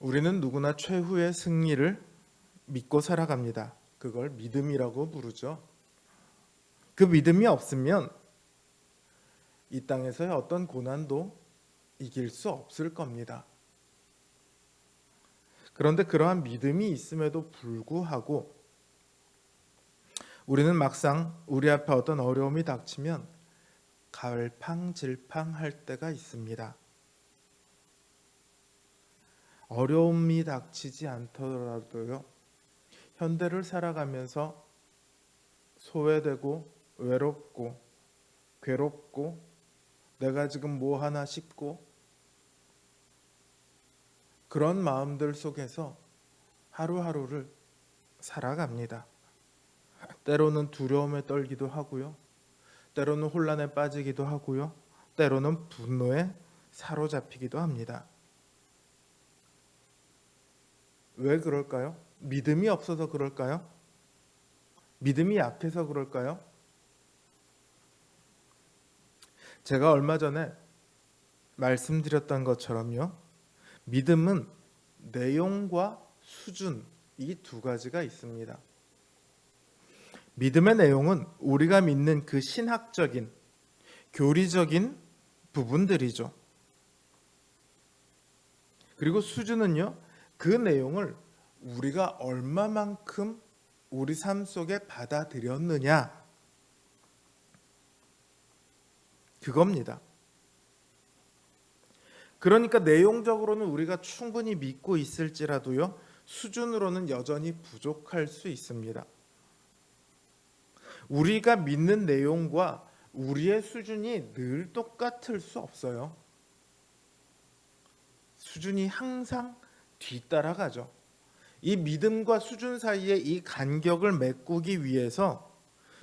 우리는 누구나 최후의 승리를 믿고 살아갑니다. 그걸 믿음이라고 부르죠. 그 믿음이 없으면 이 땅에서의 어떤 고난도 이길 수 없을 겁니다. 그런데 그러한 믿음이 있음에도 불구하고 우리는 막상 우리 앞에 어떤 어려움이 닥치면 갈팡질팡할 때가 있습니다. 어려움이 닥치지 않더라도요, 현대를 살아가면서 소외되고 외롭고 괴롭고 내가 지금 뭐 하나 싶고 그런 마음들 속에서 하루하루를 살아갑니다. 때로는 두려움에 떨기도 하고요, 때로는 혼란에 빠지기도 하고요, 때로는 분노에 사로잡히기도 합니다. 왜 그럴까요? 믿음이 없어서 그럴까요? 믿음이 약해서 그럴까요? 제가 얼마 전에 말씀드렸던 것처럼요, 믿음은 내용과 수준, 이 두 가지가 있습니다. 믿음의 내용은 우리가 믿는 그 신학적인, 교리적인 부분들이죠. 그리고 수준은요, 그 내용을 우리가 얼마만큼 우리 삶 속에 받아들였느냐, 그겁니다. 그러니까 내용적으로는 우리가 충분히 믿고 있을지라도요, 수준으로는 여전히 부족할 수 있습니다. 우리가 믿는 내용과 우리의 수준이 늘 똑같을 수 없어요. 수준이 항상 뒤따라가죠. 이 믿음과 수준 사이에 이 간격을 메꾸기 위해서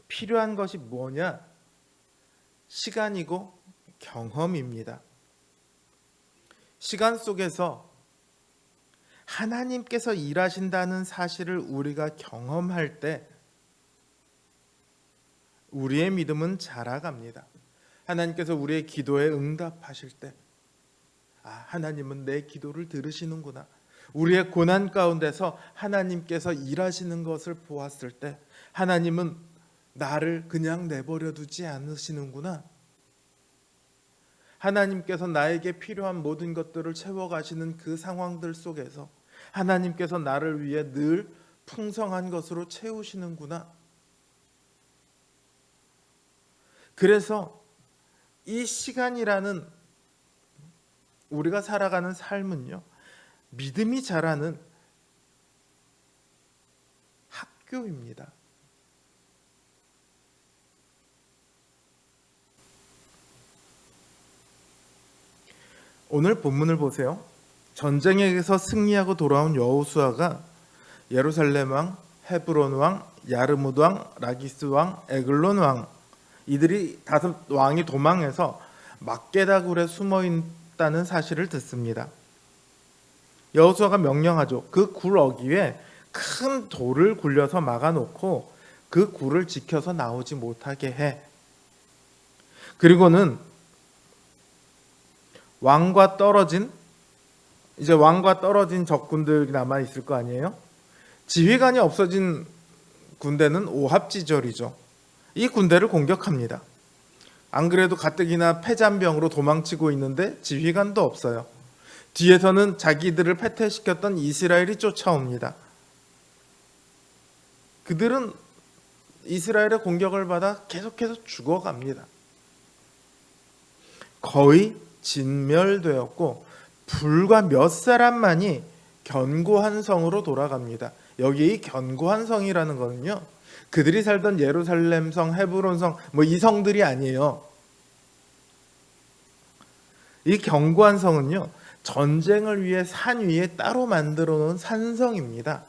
필요한 것이 뭐냐? 시간이고 경험입니다. 시간 속에서 하나님께서 일하신다는 사실을 우리가 경험할 때 우리의 믿음은 자라갑니다. 하나님께서 우리의 기도에 응답하실 때, 하나님은 내 기도를 들으시는구나. 우리의 고난 가운데서 하나님께서 일하시는 것을 보았을 때, 하나님은 나를 그냥 내버려 두지 않으시는구나. 하나님께서 나에게 필요한 모든 것들을 채워가시는 그 상황들 속에서 하나님께서 나를 위해 늘 풍성한 것으로 채우시는구나. 그래서 이 시간이라는 우리가 살아가는 삶은요, 믿음이 자라는 학교입니다. 오늘 본문을 보세요. 전쟁에서 승리하고 돌아온 여호수아가 예루살렘 왕, 헤브론 왕, 야르뭇 왕, 라기스 왕, 에글론 왕, 이들이 5 왕이 도망해서 막게다 굴에 숨어 있다는 사실을 듣습니다. 여호수아가 명령하죠. 그 굴 어귀에 큰 돌을 굴려서 막아놓고 그 굴을 지켜서 나오지 못하게 해. 그리고는 왕과 떨어진 적군들이 남아 있을 거 아니에요. 지휘관이 없어진 군대는 오합지졸이죠. 이 군대를 공격합니다. 안 그래도 가뜩이나 패잔병으로 도망치고 있는데 지휘관도 없어요. 뒤에서는 자기들을 패퇴시켰던 이스라엘이 쫓아옵니다. 그들은 이스라엘의 공격을 받아 계속해서 죽어갑니다. 거의 진멸되었고 불과 몇 사람만이 견고한 성으로 돌아갑니다. 여기 이 견고한 성이라는 거는요, 그들이 살던 예루살렘 성, 헤브론 성, 이 성들이 아니에요. 이 견고한 성은요, 전쟁을 위해 산 위에 따로 만들어 놓은 산성입니다.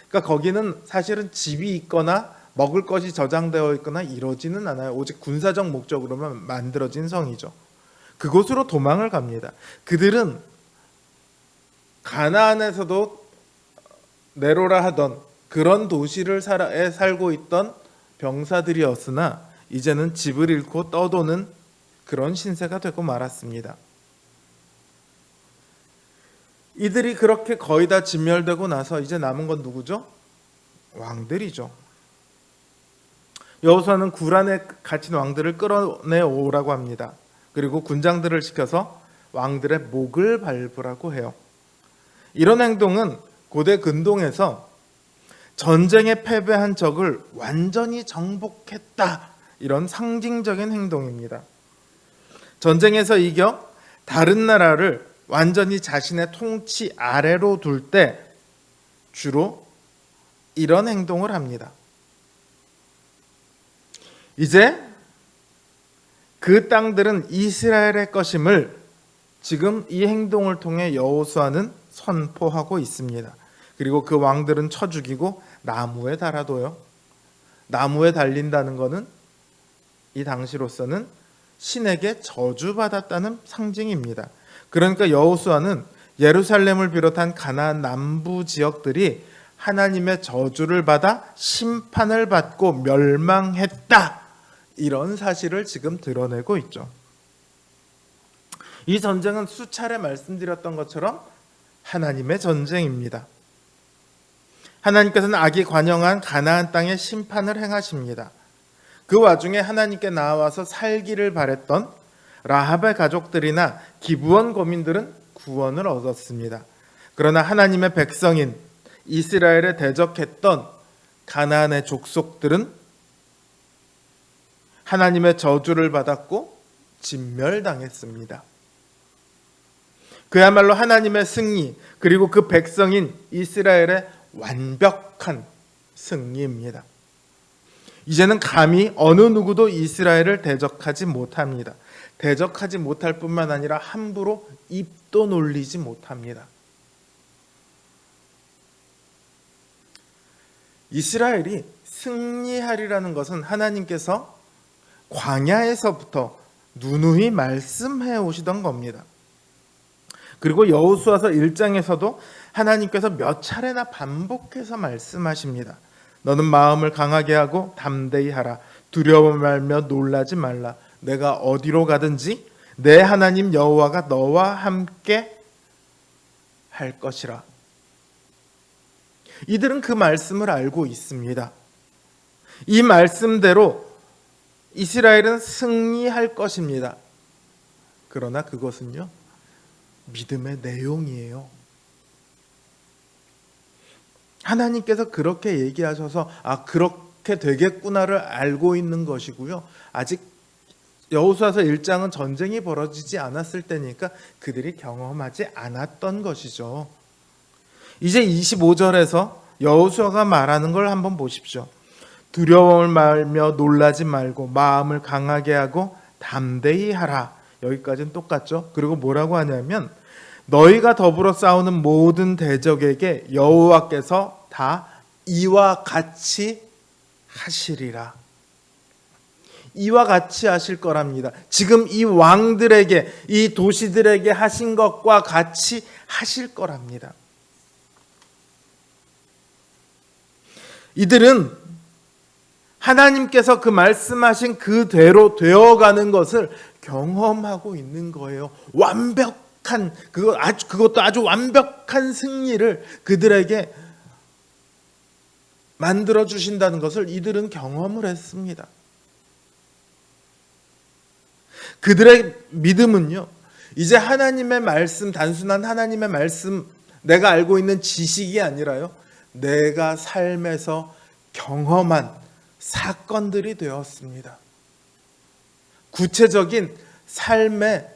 그러니까 거기는 사실은 집이 있거나 먹을 것이 저장되어 있거나 이러지는 않아요. 오직 군사적 목적으로만 만들어진 성이죠. 그곳으로 도망을 갑니다. 그들은 가나안에서도 네로라 하던 그런 도시를 살고 있던 병사들이었으나 이제는 집을 잃고 떠도는 그런 신세가 되고 말았습니다. 이들이 그렇게 거의 다 진멸되고 나서 이제 남은 건 누구죠? 왕들이죠. 여호수아는 구란에 갇힌 왕들을 끌어내 오라고 합니다. 그리고 군장들을 시켜서 왕들의 목을 밟으라고 해요. 이런 행동은 고대 근동에서 전쟁에 패배한 적을 완전히 정복했다, 이런 상징적인 행동입니다. 전쟁에서 이겨 다른 나라를 완전히 자신의 통치 아래로 둘 때 주로 이런 행동을 합니다. 이제 그 땅들은 이스라엘의 것임을 지금 이 행동을 통해 여호수아는 선포하고 있습니다. 그리고 그 왕들은 쳐 죽이고 나무에 달아둬요. 나무에 달린다는 것은 이 당시로서는 신에게 저주받았다는 상징입니다. 그러니까 여호수아는 예루살렘을 비롯한 가나안 남부 지역들이 하나님의 저주를 받아 심판을 받고 멸망했다, 이런 사실을 지금 드러내고 있죠. 이 전쟁은 수차례 말씀드렸던 것처럼 하나님의 전쟁입니다. 하나님께서는 악이 관영한 가나안 땅에 심판을 행하십니다. 그 와중에 하나님께 나와서 살기를 바랬던 라합의 가족들이나 기브온 거민들은 구원을 얻었습니다. 그러나 하나님의 백성인 이스라엘에 대적했던 가나안의 족속들은 하나님의 저주를 받았고 진멸당했습니다. 그야말로 하나님의 승리, 그리고 그 백성인 이스라엘의 완벽한 승리입니다. 이제는 감히 어느 누구도 이스라엘을 대적하지 못합니다. 대적하지 못할 뿐만 아니라 함부로 입도 놀리지 못합니다. 이스라엘이 승리하리라는 것은 하나님께서 광야에서부터 누누이 말씀해 오시던 겁니다. 그리고 여호수아서 1장에서도 하나님께서 몇 차례나 반복해서 말씀하십니다. 너는 마음을 강하게 하고 담대히 하라. 두려워 말며 놀라지 말라. 내가 어디로 가든지 내 하나님 여호와가 너와 함께 할 것이라. 이들은 그 말씀을 알고 있습니다. 이 말씀대로 이스라엘은 승리할 것입니다. 그러나 그것은요, 믿음의 내용이에요. 하나님께서 그렇게 얘기하셔서 그렇게 되겠구나를 알고 있는 것이고요. 아직 여호수아서 1장은 전쟁이 벌어지지 않았을 때니까 그들이 경험하지 않았던 것이죠. 이제 25절에서 여호수아가 말하는 걸 한번 보십시오. 두려움을 말며 놀라지 말고 마음을 강하게 하고 담대히 하라. 여기까지는 똑같죠. 그리고 뭐라고 하냐면 너희가 더불어 싸우는 모든 대적에게 여호와께서 다 이와 같이 하시리라. 이와 같이 하실 거랍니다. 지금 이 왕들에게, 이 도시들에게 하신 것과 같이 하실 거랍니다. 이들은 하나님께서 그 말씀하신 그대로 되어가는 것을 경험하고 있는 거예요. 완벽한, 그것도 아주 완벽한 승리를 그들에게 만들어 주신다는 것을 이들은 경험을 했습니다. 그들의 믿음은요, 이제 하나님의 말씀, 단순한 하나님의 말씀, 내가 알고 있는 지식이 아니라요, 내가 삶에서 경험한 사건들이 되었습니다. 구체적인 삶의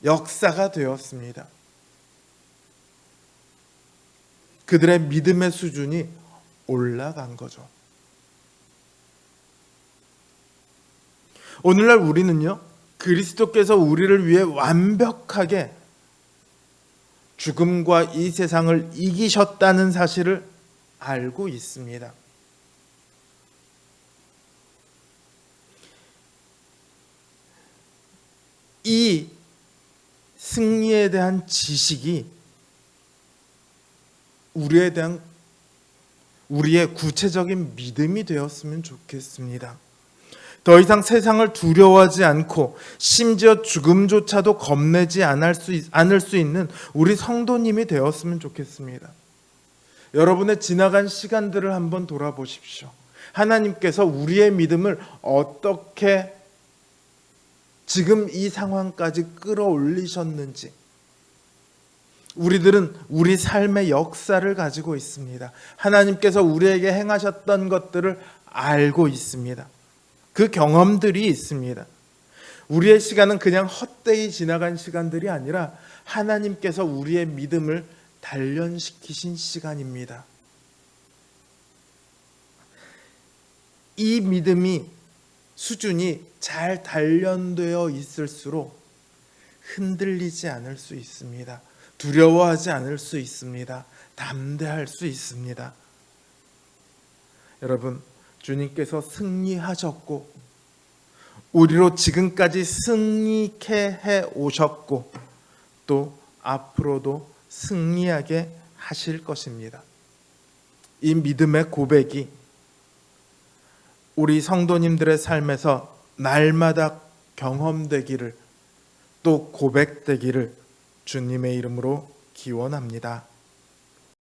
역사가 되었습니다. 그들의 믿음의 수준이 올라간 거죠. 오늘날 우리는요, 그리스도께서 우리를 위해 완벽하게 죽음과 이 세상을 이기셨다는 사실을 알고 있습니다. 이 승리에 대한 지식이 우리의 구체적인 믿음이 되었으면 좋겠습니다. 더 이상 세상을 두려워하지 않고 심지어 죽음조차도 겁내지 않을 수 있는 우리 성도님이 되었으면 좋겠습니다. 여러분의 지나간 시간들을 한번 돌아보십시오. 하나님께서 우리의 믿음을 어떻게 지금 이 상황까지 끌어올리셨는지, 우리들은 우리 삶의 역사를 가지고 있습니다. 하나님께서 우리에게 행하셨던 것들을 알고 있습니다. 그 경험들이 있습니다. 우리의 시간은 그냥 헛되이 지나간 시간들이 아니라 하나님께서 우리의 믿음을 단련시키신 시간입니다. 이 믿음이 수준이 잘 단련되어 있을수록 흔들리지 않을 수 있습니다. 두려워하지 않을 수 있습니다. 담대할 수 있습니다. 여러분, 주님께서 승리하셨고 우리로 지금까지 승리케 해 오셨고 또 앞으로도 승리하게 하실 것입니다. 이 믿음의 고백이 우리 성도님들의 삶에서 날마다 경험되기를 또 고백되기를 주님의 이름으로 기원합니다.